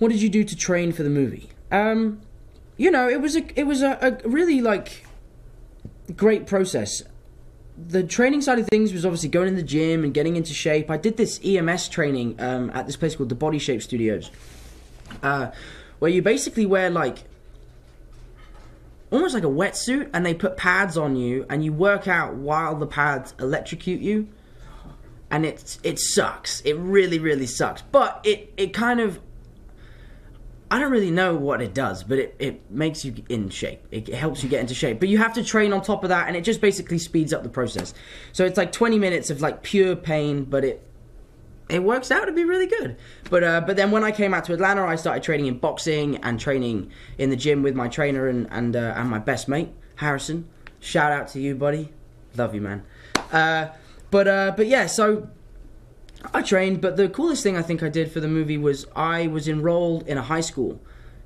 what did you do to train for the movie? You know, it was a really, like, great process. The training side of things was obviously going in the gym and getting into shape. I did this EMS training at this place called the Body Shape Studios, where you basically wear, like, almost like a wetsuit, and they put pads on you, and you work out while the pads electrocute you, and it sucks. It really, really sucks. But it kind of, I don't really know what it does, but it makes you in shape. It helps you get into shape. But you have to train on top of that, and it just basically speeds up the process. So it's like 20 minutes of, like, pure pain, but it works out to be really good. But then when I came out to Atlanta, I started training in boxing and training in the gym with my trainer and my best mate, Harrison. Shout out to you, buddy. Love you, man. But yeah, so I trained, but the coolest thing I think I did for the movie was I was enrolled in a high school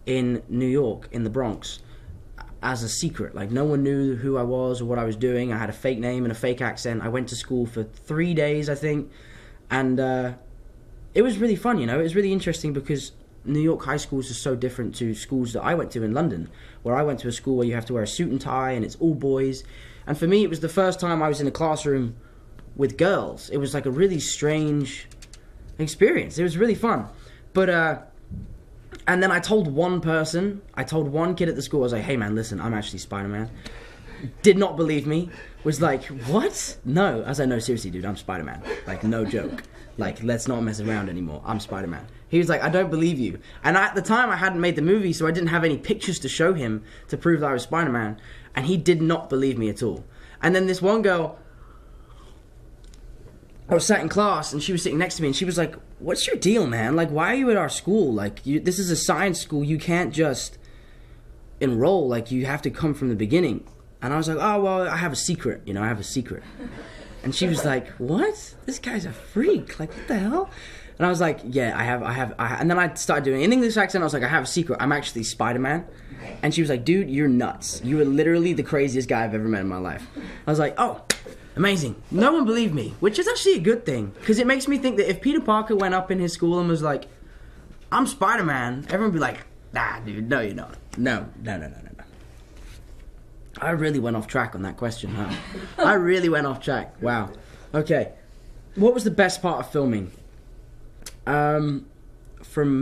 in New York, in the Bronx, as a secret. Like, no one knew who I was or what I was doing. I had a fake name and a fake accent. I went to school for 3 days, I think, and it was really fun, you know. It was really interesting because New York high schools are so different to schools that I went to in London, where I went to a school where you have to wear a suit and tie and it's all boys. And for me, it was the first time I was in a classroom with girls. It was like a really strange experience. It was really fun. But and then I told one kid at the school, I was like, hey man, listen, I'm actually Spider-Man. Did not believe me. Was like, what? No. I was like, no, seriously, dude, I'm Spider-Man. Like, no joke. Like, let's not mess around anymore. I'm Spider-Man. He was like, I don't believe you. And at the time, I hadn't made the movie, so I didn't have any pictures to show him to prove that I was Spider-Man. And he did not believe me at all. And then this one girl, I was sat in class, and she was sitting next to me, and she was like, what's your deal, man? Like, why are you at our school? Like, this is a science school. You can't just enroll. Like, you have to come from the beginning. And I was like, oh, well, I have a secret. You know, I have a secret. And she was like, what? This guy's a freak. Like, what the hell? And I was like, yeah, I have. And then I started doing an English accent. I was like, I have a secret. I'm actually Spider-Man. And she was like, dude, you're nuts. You are literally the craziest guy I've ever met in my life. I was like, oh, amazing. No one believed me, which is actually a good thing. Because it makes me think that if Peter Parker went up in his school and was like, I'm Spider-Man, everyone would be like, nah, dude, no, you're not. No. I really went off track on that question, huh? I really went off track. Wow. Okay. What was the best part of filming? From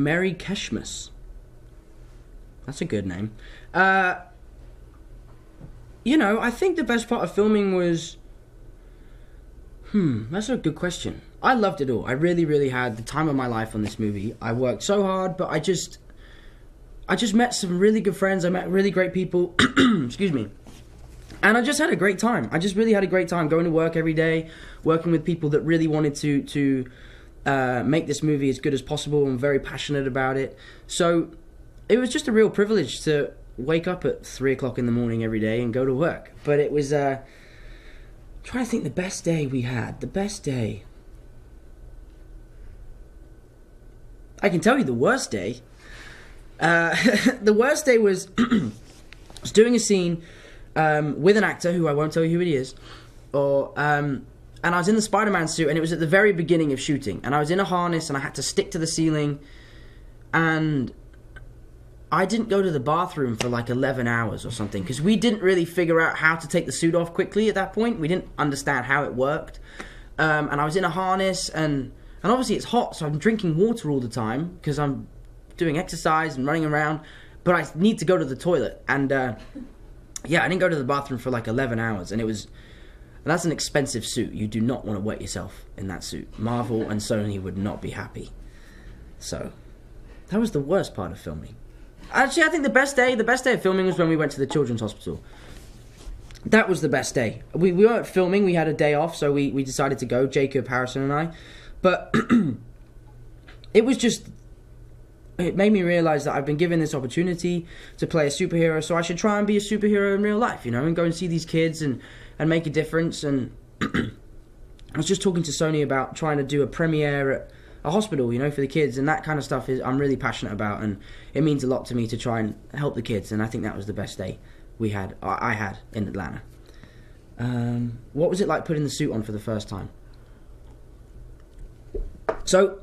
Merry Keshmas. That's a good name. You know, I think the best part of filming was... that's a good question. I loved it all. I really, really had the time of my life on this movie. I worked so hard, but I just met some really good friends. I met really great people. Excuse me. And I just had a great time. I just really had a great time going to work every day, working with people that really wanted to make this movie as good as possible and very passionate about it. So it was just a real privilege to wake up at 3 o'clock in the morning every day and go to work. But it was... trying to think the best day we had. The best day. I can tell you the worst day. The worst day was... I was doing a scene with an actor who I won't tell you who he is. And I was in the Spider-Man suit, and it was at the very beginning of shooting. And I was in a harness, and I had to stick to the ceiling. And I didn't go to the bathroom for like 11 hours or something, because we didn't really figure out how to take the suit off quickly at that point. We didn't understand how it worked. And I was in a harness, and obviously it's hot, so I'm drinking water all the time, because I'm doing exercise and running around. But I need to go to the toilet. And yeah, I didn't go to the bathroom for like 11 hours, and that's an expensive suit. You do not want to wet yourself in that suit. Marvel and Sony would not be happy. So, that was the worst part of filming. Actually, I think the best day of filming was when we went to the children's hospital. That was the best day. We weren't filming, we had a day off, so we decided to go, Jacob, Harrison and I. But it was just... It made me realise that I've been given this opportunity to play a superhero, so I should try and be a superhero in real life, you know, and go and see these kids and make a difference. And I was just talking to Sony about trying to do a premiere at a hospital, you know, for the kids, and that kind of stuff I'm really passionate about, and it means a lot to me to try and help the kids, and I think that was the best day I had in Atlanta. What was it like putting the suit on for the first time? So...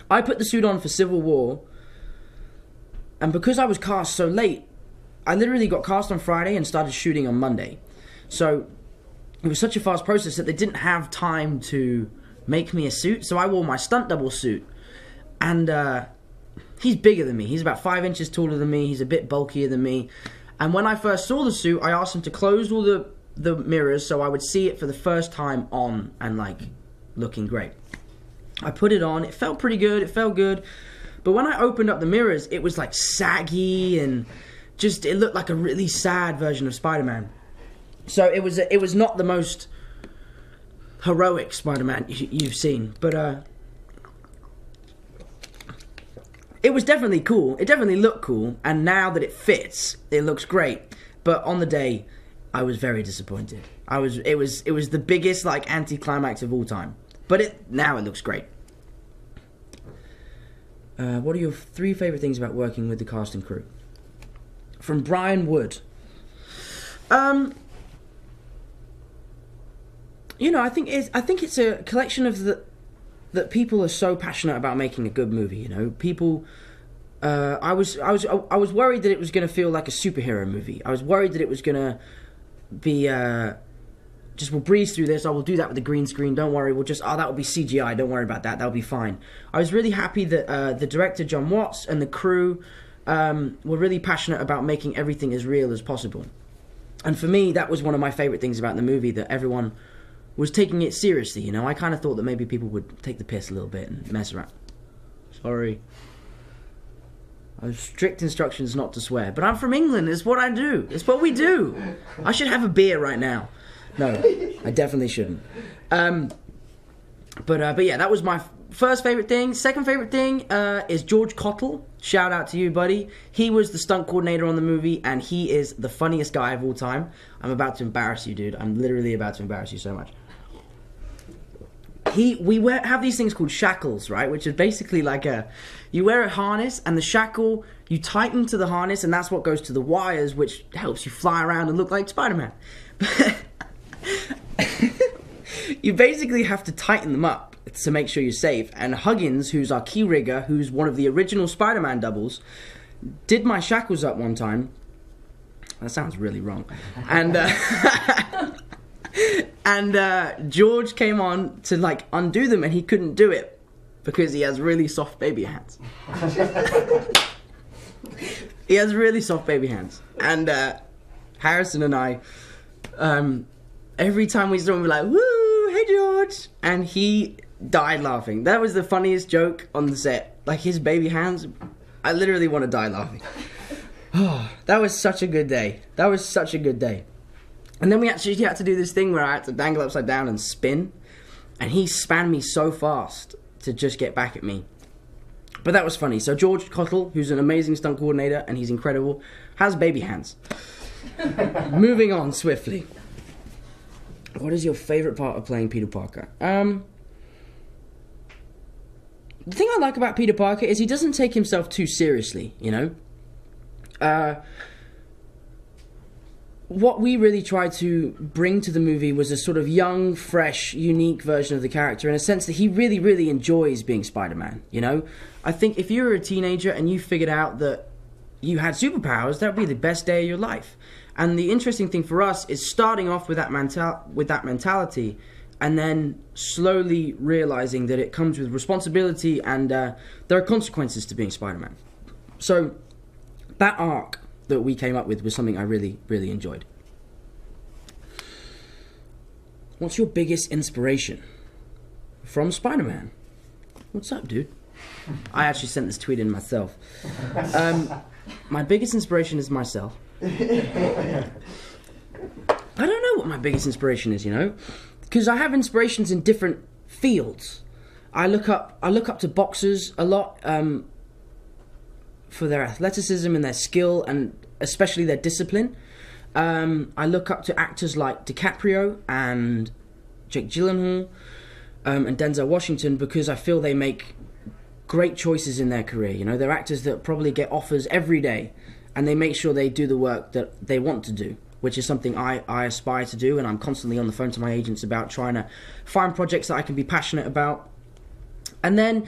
I put the suit on for Civil War And because I was cast so late, I literally got cast on Friday and started shooting on Monday. So it was such a fast process that they didn't have time to make me a suit. So I wore my stunt double suit. And he's bigger than me. He's about 5 inches taller than me. He's a bit bulkier than me. And when I first saw the suit, I asked him to close all the mirrors so I would see it for the first time on and, like, looking great. I put it on. It felt pretty good. It felt good. But when I opened up the mirrors, it was, like, saggy and just, it looked like a really sad version of Spider-Man. So it was not the most heroic Spider-Man you've seen. But, it was definitely cool. It definitely looked cool. And now that it fits, it looks great. But on the day, I was very disappointed. It was the biggest, like, anticlimax of all time. But now it looks great. What are your 3 favorite things about working with the cast and crew? From Brian Wood. You know, I think it's a collection of that people are so passionate about making a good movie. You know, people. I was worried that it was going to feel like a superhero movie. I was worried that it was going to be just, we'll breeze through this. We'll do that with the green screen. Don't worry. We'll just, that will be CGI. Don't worry about that. That'll be fine. I was really happy that the director John Watts and the crew were really passionate about making everything as real as possible. And for me, that was one of my favorite things about the movie, that everyone was taking it seriously. You know, I kind of thought that maybe people would take the piss a little bit and mess around. Sorry. I have strict instructions not to swear. But I'm from England. It's what I do. It's what we do. I should have a beer right now. No, I definitely shouldn't. But yeah, that was my first favorite thing. Second favorite thing is George Cottle. Shout out to you, buddy. He was the stunt coordinator on the movie, and he is the funniest guy of all time. I'm about to embarrass you, dude. I'm literally about to embarrass you so much. We have these things called shackles, right? Which is basically like you wear a harness, and the shackle, you tighten to the harness, and that's what goes to the wires, which helps you fly around and look like Spider-Man. You basically have to tighten them up to make sure you're safe. And Huggins, who's our key rigger, who's one of the original Spider-Man doubles, did my shackles up one time. That sounds really wrong. And and George came on to, like, undo them, and he couldn't do it because he has really soft baby hands. He has really soft baby hands. And Harrison and I, every time we saw him, we're like, woo, hey George! And he died laughing. That was the funniest joke on the set. Like, his baby hands, I literally want to die laughing. Oh, that was such a good day. That was such a good day. And then we actually had to do this thing where I had to dangle upside down and spin. And he span me so fast to just get back at me. But that was funny. So George Cottle, who's an amazing stunt coordinator, and he's incredible, has baby hands. Moving on swiftly. What is your favourite part of playing Peter Parker? The thing I like about Peter Parker is he doesn't take himself too seriously, you know? What we really tried to bring to the movie was a sort of young, fresh, unique version of the character, in a sense that he really, really enjoys being Spider-Man, you know? I think if you were a teenager and you figured out that you had superpowers, that would be the best day of your life. And the interesting thing for us is starting off with that mentality, and then slowly realizing that it comes with responsibility, and there are consequences to being Spider-Man. So that arc that we came up with was something I really, really enjoyed. What's your biggest inspiration from Spider-Man? What's up, dude? I actually sent this tweet in myself. My biggest inspiration is myself. I don't know what my biggest inspiration is, you know, because I have inspirations in different fields. I look up to boxers a lot for their athleticism and their skill, and especially their discipline. I look up to actors like DiCaprio and Jake Gyllenhaal and Denzel Washington, because I feel they make great choices in their career. You know, they're actors that probably get offers every day, and they make sure they do the work that they want to do, which is something I aspire to do, and I'm constantly on the phone to my agents about trying to find projects that I can be passionate about. And then,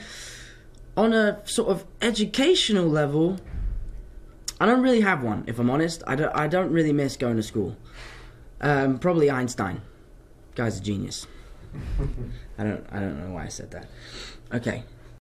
on a sort of educational level, I don't really have one, if I'm honest. I don't really miss going to school. Probably Einstein. Guy's a genius. I don't know why I said that. Okay.